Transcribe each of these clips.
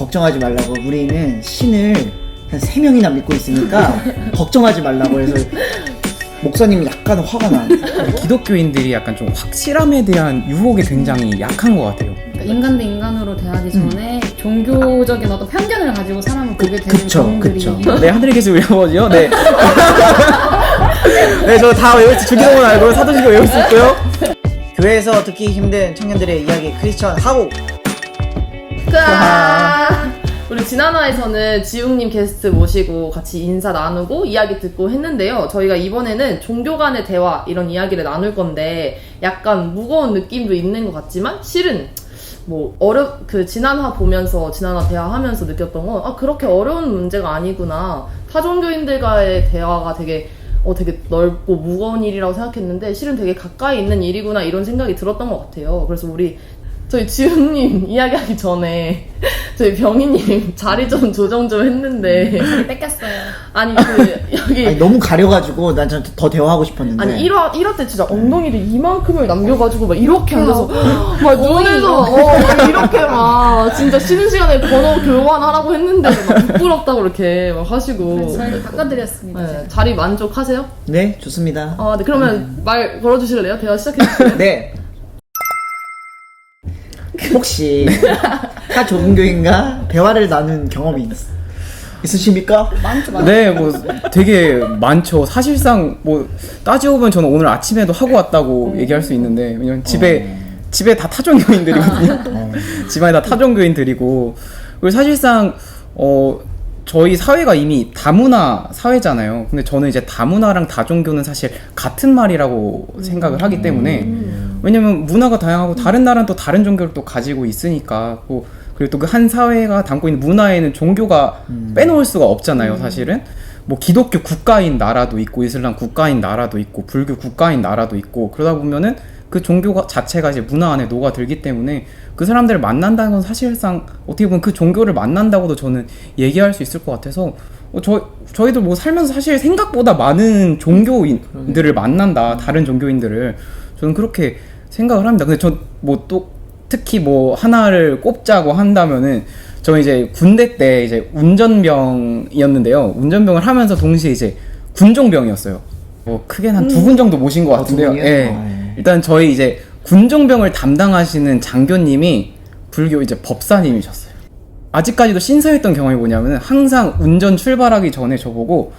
걱정하지 말라고, 우리는 신을 한 3명이나 믿고 있으니까 걱정하지 말라고 해서 목사님이 약간 화가 나. 기독교인들이 약간 좀 확실함에 대한 유혹에 굉장히 약한 것 같아요. 그러니까 인간 대 인간으로 대하기 전에 종교적인 어떤 편견을 가지고 사람을 보게 되는 그쵸, 경우들이 그쵸. 네, 하늘의 계시 외워보죠. 네. 네, 저 다 외웠지. 주기도문 알고 사도신경 외울 수 있고요. 교회에서 듣기 힘든 청년들의 이야기, 크리스천 하고. 우리 지난화에서는 지웅님 게스트 모시고 같이 인사 나누고 이야기 듣고 했는데요. 저희가 이번에는 종교 간의 대화 이런 이야기를 나눌 건데 약간 무거운 느낌도 있는 것 같지만 실은 뭐 지난화 보면서 지난화 대화하면서 느꼈던 건 그렇게 어려운 문제가 아니구나. 타종교인들과의 대화가 되게 넓고 무거운 일이라고 생각했는데 실은 되게 가까이 있는 일이구나 이런 생각이 들었던 것 같아요. 그래서 저희 지훈님 이야기하기 전에 저희 병희님 자리 좀 조정 좀 했는데 자리 뺏겼어요. 아니 여기 아니, 너무 가려가지고 난 더 대화하고 싶었는데. 아니 1화 때 진짜 엉덩이를 이만큼을 남겨가지고 막 이렇게 앉아서 막 눈에서 이렇게 막 진짜 쉬는 시간에 번호 교환하라고 했는데 막 부끄럽다고 이렇게 막 하시고. 저희도 바꿔드렸습니다. 네, 자리 만족하세요? 네, 좋습니다. 네, 그러면 말 걸어주실래요? 대화 시작해주세요. 네. 혹시 타종교인과 대화를 나눈 경험이 있으십니까? 많죠. 네, 뭐 되게 많죠. 사실상 뭐 따지고 보면 저는 오늘 아침에도 하고 왔다고 얘기할 수 있는데, 왜냐면 집에 다 타종교인들이거든요. 집안에 다 타종교인들이고, 그리고 사실상 저희 사회가 이미 다문화 사회잖아요. 근데 저는 이제 다문화랑 다종교는 사실 같은 말이라고 생각을 하기 때문에, 왜냐면 문화가 다양하고 다른 나라는 또 다른 종교를 또 가지고 있으니까, 그리고 또 그 한 사회가 담고 있는 문화에는 종교가 빼놓을 수가 없잖아요, 사실은. 뭐 기독교 국가인 나라도 있고, 이슬람 국가인 나라도 있고, 불교 국가인 나라도 있고, 그러다 보면은 그 종교 자체가 이제 문화 안에 녹아들기 때문에 그 사람들을 만난다는 건 사실상 어떻게 보면 그 종교를 만난다고도 저는 얘기할 수 있을 것 같아서, 저희도 뭐 살면서 사실 생각보다 많은 종교인들을 만난다, 다른 종교인들을. 저는 그렇게 생각을 합니다. 근데 저 뭐 또 특히 뭐 하나를 꼽자고 한다면은, 저 이제 군대 때 이제 운전병이었는데요. 운전병을 하면서 동시에 이제 군종병이었어요. 뭐 크게는 한 2분 정도 모신 것 같은데요. 예. 일단 저희 이제 군종병을 담당하시는 장교님이 불교 이제 법사님이셨어요. 아직까지도 신사했던 경험이 뭐냐면은 항상 운전 출발하기 전에 저보고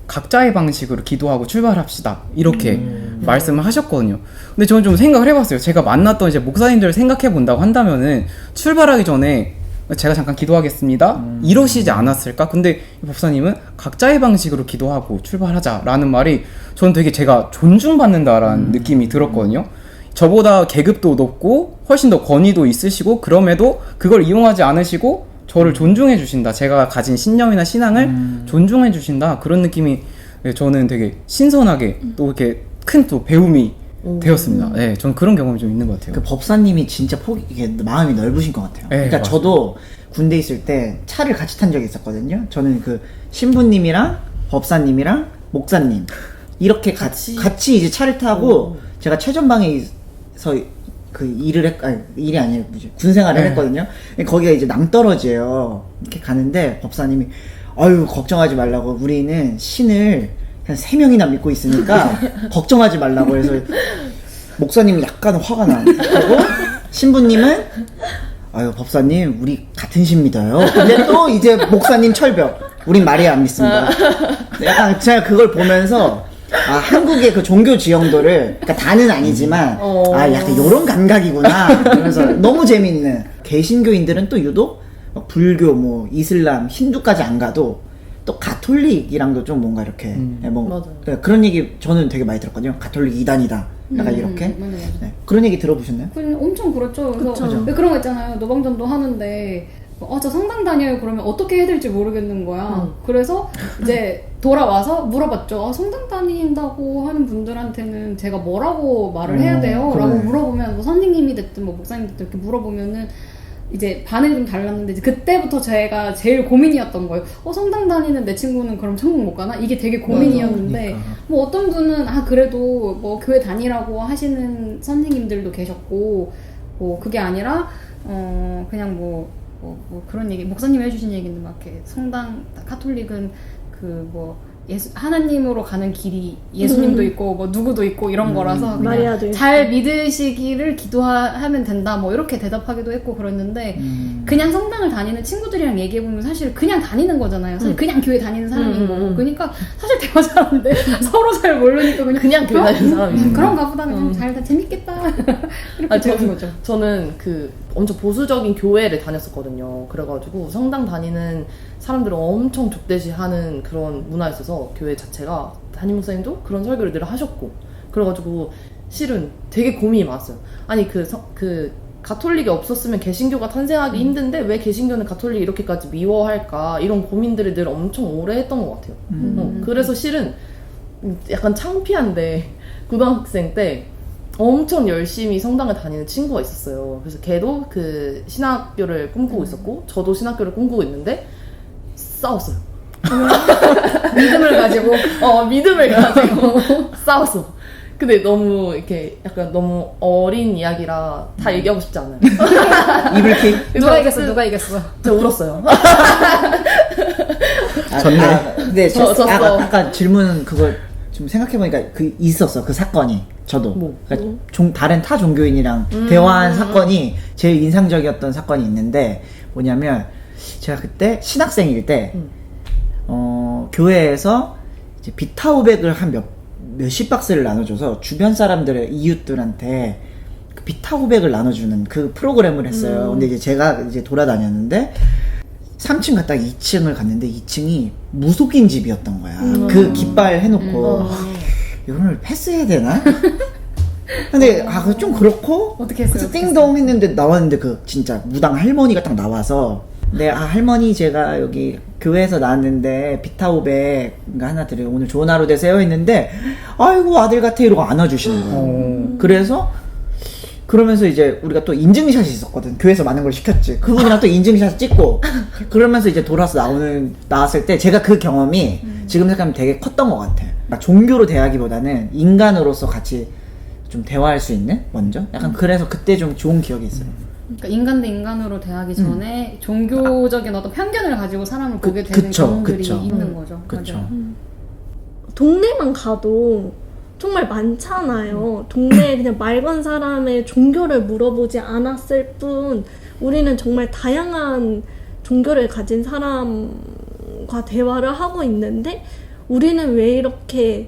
각자의 방식으로 기도하고 출발합시다 이렇게 말씀을 하셨거든요. 근데 저는 좀 생각을 해봤어요. 제가 만났던 이제 목사님들을 생각해 본다고 한다면은 출발하기 전에 제가 잠깐 기도하겠습니다 이러시지 않았을까? 근데 이 법사님은 각자의 방식으로 기도하고 출발하자라는 말이 저는 되게 제가 존중받는다라는 느낌이 들었거든요. 저보다 계급도 높고 훨씬 더 권위도 있으시고 그럼에도 그걸 이용하지 않으시고 저를 존중해 주신다. 제가 가진 신념이나 신앙을 존중해 주신다. 그런 느낌이 저는 되게 신선하게 또 이렇게 큰 또 배움이 되었습니다. 네, 저는 그런 경험이 좀 있는 것 같아요. 그 법사님이 진짜 이게 마음이 넓으신 것 같아요. 네, 그러니까 맞습니다. 저도 군대 있을 때 차를 같이 탄 적이 있었거든요. 저는 그 신부님이랑 법사님이랑 목사님 이렇게 같이 이제 차를 타고 제가 최전방에서 그 일이 아니라 군생활을 했거든요. 거기가 이제 낭떠러지예요. 이렇게 가는데 법사님이 아유 걱정하지 말라고, 우리는 신을 한 3명이나 믿고 있으니까 걱정하지 말라고 해서 목사님이 약간 화가 나. 그리고 신부님은 아유 법사님 우리 같은 신 믿어요. 근데 또 이제 목사님 철벽, 우린 마리아 안 믿습니다. 약간 제가 그걸 보면서 한국의 그 종교 지형도를, 그러니까 다는 아니지만 약간 요런 감각이구나 그러면서 너무 재밌는. 개신교인들은 또 유독 불교, 뭐 이슬람, 힌두까지 안 가도 또 가톨릭이랑도 좀 뭔가 이렇게 맞아요. 그런 얘기 저는 되게 많이 들었거든요. 가톨릭 이단이다 약간 이렇게. 맞아요. 네. 그런 얘기 들어보셨나요? 엄청 그렇죠. 그래서 왜 그런 거 있잖아요. 노방전도 하는데 저 성당 다녀요. 그러면 어떻게 해야 될지 모르겠는 거야. 그래서 이제 돌아와서 물어봤죠. 성당 다닌다고 하는 분들한테는 제가 뭐라고 말을 해야 돼요? 그래. 라고 물어보면 뭐 선생님이 됐든 뭐 목사님 됐든 이렇게 물어보면은 이제 반응이 좀 달랐는데, 이제 그때부터 제가 제일 고민이었던 거예요. 성당 다니는 내 친구는 그럼 천국 못 가나? 이게 되게 고민이었는데, 그러니까. 뭐 어떤 분은 그래도 뭐 교회 다니라고 하시는 선생님들도 계셨고, 뭐 그게 아니라 그냥 뭐 뭐 그런 얘기 목사님이 해주신 얘기인데 막 이렇게 성당 카톨릭은 그 뭐 하나님으로 가는 길이 예수님도 있고 뭐 누구도 있고 이런 거라서 마리아도 그냥 잘 믿으시기를 기도하면 된다 뭐 이렇게 대답하기도 했고 그랬는데 그냥 성당을 다니는 친구들이랑 얘기해보면 사실 그냥 다니는 거잖아요. 사실 그냥 교회 다니는 사람인 거고 그러니까 사실 대화 잘하는데 서로 잘 모르니까 그냥 교회 다니는 사람이죠. 그런가 보다 그냥 잘 재밌겠다 이렇게 되는 거죠. 저는 그 엄청 보수적인 교회를 다녔었거든요. 그래가지고 성당 다니는 사람들을 엄청 족대시하는 그런 문화였어서 교회 자체가 담임 목사님도 그런 설교를 늘 하셨고 그래가지고 실은 되게 고민이 많았어요. 아니 그 가톨릭이 없었으면 개신교가 탄생하기 힘든데 왜 개신교는 가톨릭이 이렇게까지 미워할까 이런 고민들을 늘 엄청 오래 했던 것 같아요. 그래서 실은 약간 창피한데 고등학생 때 엄청 열심히 성당을 다니는 친구가 있었어요. 그래서 걔도 그 신학교를 꿈꾸고 있었고 저도 신학교를 꿈꾸고 있는데 싸웠어요. 믿음을 가지고 믿음을 가지고 싸웠어. 근데 너무 이렇게 약간 너무 어린 이야기라 다 얘기하고 싶지 않아요. 이불킥. 누가 이겼어? 저 울었어요. 졌네. 근데 졌어. 아까 질문 그걸 좀 생각해보니까 있었어 그 사건이 저도 그러니까 다른 타 종교인이랑 대화한 사건이 제일 인상적이었던 사건이 있는데 뭐냐면 제가 그때 신학생일 때 교회에서 이제 비타오백을 한 몇십 박스를 나눠줘서 주변 사람들의 이웃들한테 그 비타오백을 나눠주는 그 프로그램을 했어요. 근데 이제 제가 이제 돌아다녔는데 3층 갔다가 2층을 갔는데 2층이 무속인 집이었던 거야. 그 깃발 해놓고 이거를 패스해야 되나? 근데 그거 좀 그렇고 어떻게 했어요? 그래서 띵동 했는데 나왔는데 그 진짜 무당 할머니가 딱 나와서 네, 할머니 제가 여기 교회에서 나왔는데 비타오백 하나 드려요. 오늘 좋은 하루 되세요 했는데 아이고 아들 같아 이러고 안아주시는 거예요. 그래서 그러면서 이제 우리가 또 인증샷이 있었거든. 교회에서 많은 걸 시켰지. 그분이랑 또 인증샷 찍고 그러면서 이제 돌아서 나왔을 때 제가 그 경험이 지금 생각하면 되게 컸던 것 같아. 그러니까 종교로 대하기보다는 인간으로서 같이 좀 대화할 수 있는 먼저 약간 그래서 그때 좀 좋은 기억이 있어요. 그러니까 인간 대 인간으로 대하기 전에 종교적인 어떤 편견을 가지고 사람을 보게 되는 경우들이 있는 거죠. 그쵸. 맞아요. 동네만 가도 정말 많잖아요. 동네에 그냥 말 건 사람의 종교를 물어보지 않았을 뿐 우리는 정말 다양한 종교를 가진 사람과 대화를 하고 있는데 우리는 왜 이렇게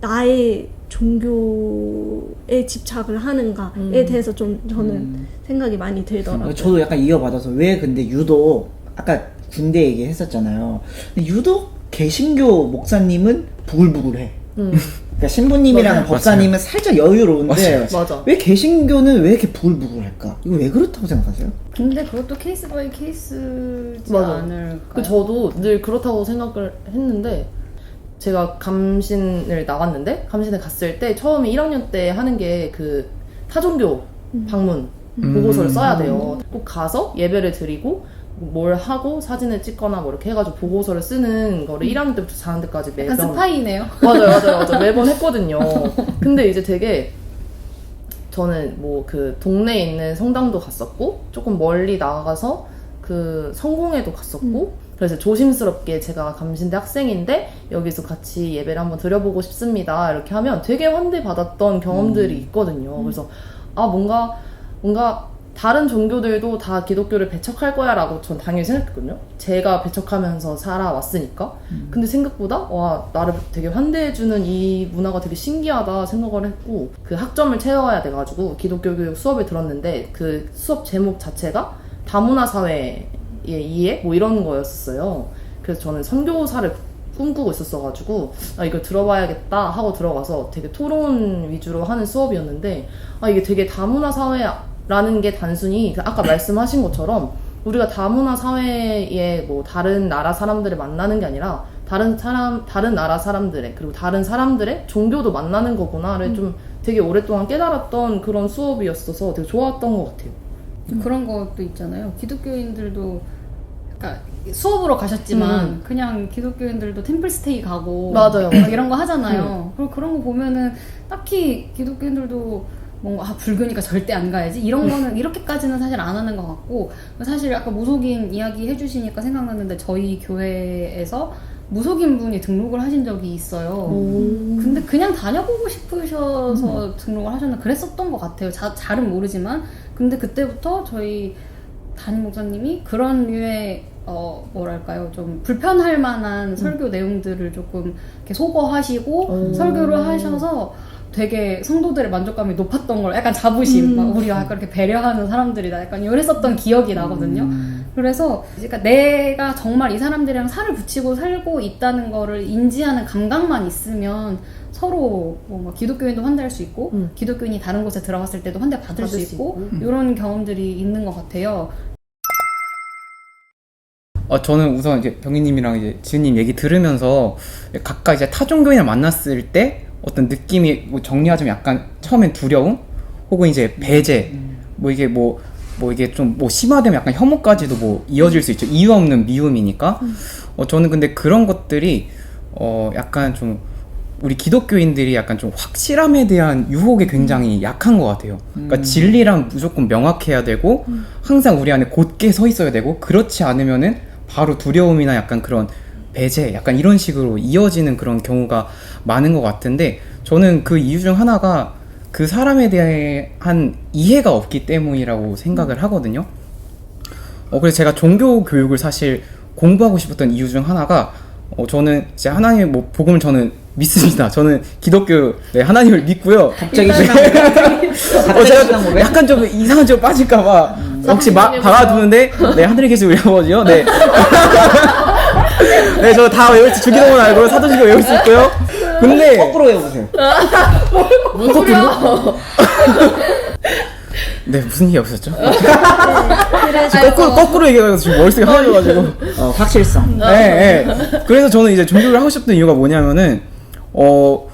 나의 종교에 집착을 하는가에 대해서 좀 저는 생각이 많이 들더라고요. 저도 약간 이어받아서 왜 근데 유독 아까 군대 얘기했었잖아요. 근데 유독 개신교 목사님은 부글부글해. 그러니까 신부님이랑 맞아요. 법사님은 살짝 여유로운데 맞아. 왜 개신교는 왜 이렇게 부글부글할까? 이거 왜 그렇다고 생각하세요? 근데 그것도 케이스 바이 케이스지 맞아. 않을까요? 저도 늘 그렇다고 생각을 했는데 제가 감신을 나갔는데 감신에 갔을 때 처음에 1학년 때 하는 게 그 타종교 방문 보고서를 써야 돼요. 꼭 가서 예배를 드리고 뭘 하고 사진을 찍거나 뭐 이렇게 해가지고 보고서를 쓰는 거를 1학년 때부터 4학년 때까지 매번 약간 스파이네요. 맞아요. 매번 했거든요. 근데 이제 되게 저는 뭐 그 동네에 있는 성당도 갔었고 조금 멀리 나가서 그 성공회도 갔었고 그래서 조심스럽게 제가 감신대 학생인데 여기서 같이 예배를 한번 드려보고 싶습니다 이렇게 하면 되게 환대받았던 경험들이 있거든요. 그래서 뭔가 다른 종교들도 다 기독교를 배척할 거야 라고 전 당연히 생각했거든요. 제가 배척하면서 살아왔으니까. 근데 생각보다 와 나를 되게 환대해주는 이 문화가 되게 신기하다 생각을 했고 그 학점을 채워야 돼가지고 기독교 교육 수업을 들었는데 그 수업 제목 자체가 다문화 사회의 이해? 뭐 이런 거였어요. 그래서 저는 선교사를 꿈꾸고 있었어가지고 이걸 들어봐야겠다 하고 들어가서 되게 토론 위주로 하는 수업이었는데 이게 되게 다문화 사회라는 게 단순히 아까 말씀하신 것처럼 우리가 다문화 사회에 뭐 다른 나라 사람들을 만나는 게 아니라 다른 나라 사람들의 그리고 다른 사람들의 종교도 만나는 거구나를 좀 되게 오랫동안 깨달았던 그런 수업이었어서 되게 좋았던 것 같아요. 그런 것도 있잖아요. 기독교인들도 그러니까 수업으로 가셨지만 그냥 기독교인들도 템플스테이 가고 맞아요. 막 이런 거 하잖아요. 그리고 그런 거 보면은 딱히 기독교인들도 뭔가 불교니까 절대 안 가야지 이런 거는 이렇게까지는 사실 안 하는 것 같고, 사실 아까 무속인 이야기 해주시니까 생각났는데 저희 교회에서 무속인 분이 등록을 하신 적이 있어요. 근데 그냥 다녀보고 싶으셔서 등록을 하셨나 그랬었던 것 같아요. 잘은 모르지만. 근데 그때부터 저희 담임 목사님이 그런 류의 뭐랄까요, 좀 불편할 만한 설교 내용들을 조금 이렇게 소거하시고 설교를 하셔서 되게 성도들의 만족감이 높았던 걸, 약간 자부심, 막 우리가 약간 이렇게 배려하는 사람들이다, 약간 이랬었던 기억이 나거든요. 그래서 그러니까 내가 정말 이 사람들이랑 살을 붙이고 살고 있다는 거를 인지하는 감각만 있으면 서로 뭔가 기독교인도 환대할 수 있고 기독교인이 다른 곳에 들어갔을 때도 환대 받을 수 있고 이런 경험들이 있는 것 같아요. 저는 우선 이제 병희님이랑 이제 지은님 얘기 들으면서 각각 이제 타 종교인을 만났을 때 어떤 느낌이 뭐 정리하자면 약간 처음엔 두려움 혹은 이제 배제 뭐 이게 뭐 이게 좀 뭐 심화되면 약간 혐오까지도 뭐 이어질 수 있죠. 이유 없는 미움이니까. 저는 근데 그런 것들이 약간 좀 우리 기독교인들이 약간 좀 확실함에 대한 유혹에 굉장히 약한 것 같아요. 그러니까 진리랑 무조건 명확해야 되고 항상 우리 안에 곧게 서 있어야 되고, 그렇지 않으면은 바로 두려움이나 약간 그런 배제, 약간 이런 식으로 이어지는 그런 경우가 많은 것 같은데, 저는 그 이유 중 하나가 그 사람에 대한 이해가 없기 때문이라고 생각을 하거든요. 그래서 제가 종교 교육을 사실 공부하고 싶었던 이유 중 하나가, 저는 이제 하나님의 뭐 복음을 저는 믿습니다. 저는 기독교, 네, 하나님을 믿고요. 갑자기 제가 약간 좀 이상한 쪽 빠질까봐 혹시 박아두는데, 네, 하늘에 계신 우리 아버지요. 네. 네, 저 다 외울 수, 주기도문 알고 사도신경 외울 수 있고요. 근데 거꾸로 해보세요. 뭔 소리야? 네, 무슨 얘기 없었죠? 그래서 거꾸로 얘기해서 지금 머릿속에 하얘져가지고. 확실성. 네, 네. 그래서 저는 이제 종교를 하고 싶던 이유가 뭐냐면은, 뭐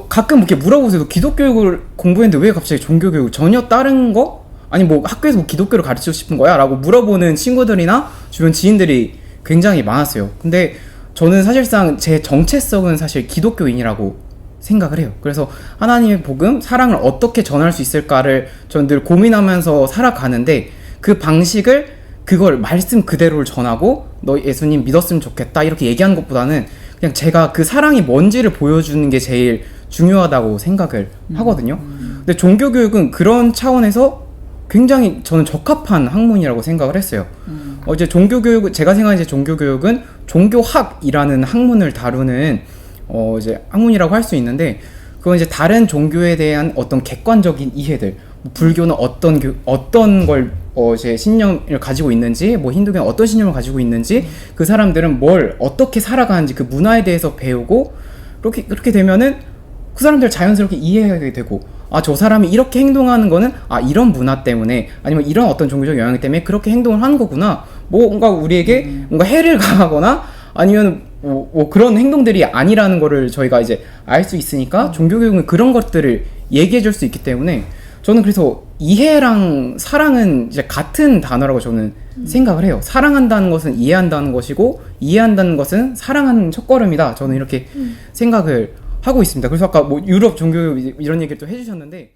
가끔 이렇게 물어보세요. 기독교육을 공부했는데 왜 갑자기 종교교육 전혀 다른 거? 아니 뭐 학교에서 뭐 기독교를 가르치고 싶은 거야? 라고 물어보는 친구들이나 주변 지인들이 굉장히 많았어요. 근데 저는 사실상 제 정체성은 사실 기독교인이라고 생각을 해요. 그래서 하나님의 복음, 사랑을 어떻게 전할 수 있을까를 저는 늘 고민하면서 살아가는데, 그 방식을 그걸 말씀 그대로를 전하고 너 예수님 믿었으면 좋겠다 이렇게 얘기하는 것보다는 그냥 제가 그 사랑이 뭔지를 보여주는 게 제일 중요하다고 생각을 하거든요. 근데 종교교육은 그런 차원에서 굉장히 저는 적합한 학문이라고 생각을 했어요. 이제 종교교육, 제가 생각하는 이제 종교교육은 종교학이라는 학문을 다루는 이제 학문이라고 할 수 있는데, 그건 이제 다른 종교에 대한 어떤 객관적인 이해들, 불교는 어떤 걸 이제 신념을 가지고 있는지, 뭐 힌두교는 어떤 신념을 가지고 있는지, 그 사람들은 뭘 어떻게 살아가는지 그 문화에 대해서 배우고, 그렇게 되면은 그 사람들 자연스럽게 이해하게 되고, 저 사람이 이렇게 행동하는 거는 이런 문화 때문에, 아니면 이런 어떤 종교적 영향 때문에 그렇게 행동을 하는 거구나. 뭔가 우리에게 뭔가 해를 가하거나 아니면 뭐 그런 행동들이 아니라는 거를 저희가 이제 알 수 있으니까 종교교육은 그런 것들을 얘기해 줄 수 있기 때문에, 저는 그래서 이해랑 사랑은 이제 같은 단어라고 저는 생각을 해요. 사랑한다는 것은 이해한다는 것이고, 이해한다는 것은 사랑하는 첫걸음이다. 저는 이렇게 생각을 하고 있습니다. 그래서 아까 뭐 유럽 종교교육 이런 얘기를 또 해주셨는데,